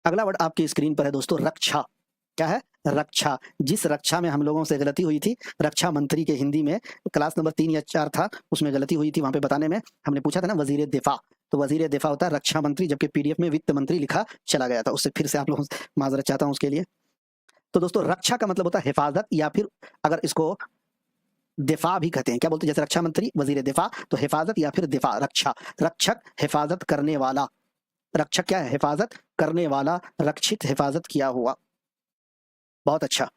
अगला वर्ड आपकी स्क्रीन पर है दोस्तों, रक्षा। क्या है? रक्षा। जिस रक्षा में हम लोगों से गलती हुई थी, रक्षा मंत्री के हिंदी में क्लास नंबर 3 या 4 था, उसमें गलती हुई थी, वहां पे बताने में हमने पूछा था ना वजीर दिफा, तो वजीर दिफा होता है रक्षा मंत्री, जबकि पीडीएफ में वित्त मंत्री लिखा चला गया था, उससे फिर से आप लोगों से माजरत चाहता हूं उसके लिए। तो दोस्तों रक्षा का मतलब होता है हिफाजत, या फिर अगर इसको दिफा भी कहते हैं, क्या बोलते हैं, जैसे रक्षा मंत्री वजीर दिफा, तो हिफाजत या फिर दिफा, रक्षा। रक्षक हिफाजत करने वाला, रक्षक क्या है? हिफाजत करने वाला, रक्षित, हिफाजत किया हुआ। बहुत अच्छा,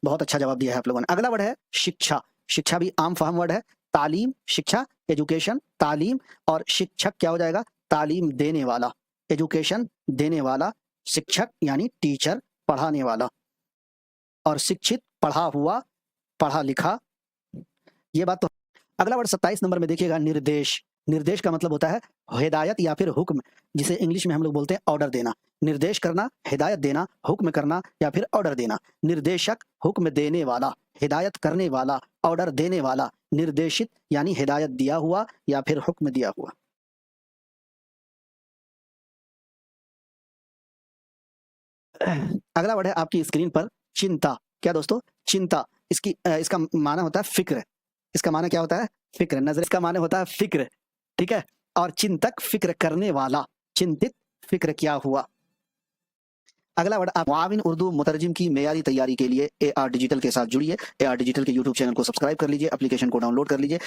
बहुत अच्छा जवाब दिया है आप लोगों ने। अगला वर्ड है शिक्षा। शिक्षा भी आम फहम वर्ड है। तालीम, शिक्षा, एजुकेशन, तालीम, और शिक्षक क्या हो जाएगा? तालीम देने वाला, एजुकेशन देने वाला, शिक्षक यानी टीचर, पढ़ाने वाला, और शिक्षित पढ़ा हुआ, पढ़ा लिखा, ये बात तो। अगला वर्ड 27 नंबर में देखिएगा, निर्देश। निर्देश का मतलब होता है हिदायत या फिर हुक्म, जिसे इंग्लिश में हम लोग बोलते हैं ऑर्डर देना। निर्देश करना, हिदायत देना, हुक्म करना या फिर ऑर्डर देना। निर्देशक, हुक्म देने वाला, हिदायत करने वाला, ऑर्डर देने वाला। निर्देशित यानी हिदायत दिया हुआ या फिर हुक्म दिया हुआ। अगला वर्ड है आपकी स्क्रीन पर, चिंता। क्या दोस्तों? चिंता। इसका माना होता है फिक्र। इसका माना क्या होता है? फिक्र। नजर, इसका माना होता है फिक्र, ठीक है। और चिंतक, फिक्र करने वाला, चिंतित, फिक्र किया हुआ। अगला वर्ड आप, मुआविन उर्दू मुतरजिम की मेयारी तैयारी के लिए AR डिजिटल के साथ जुड़िए। AR डिजिटल के यूट्यूब चैनल को सब्सक्राइब कर लीजिए, एप्लीकेशन को डाउनलोड कर लीजिए।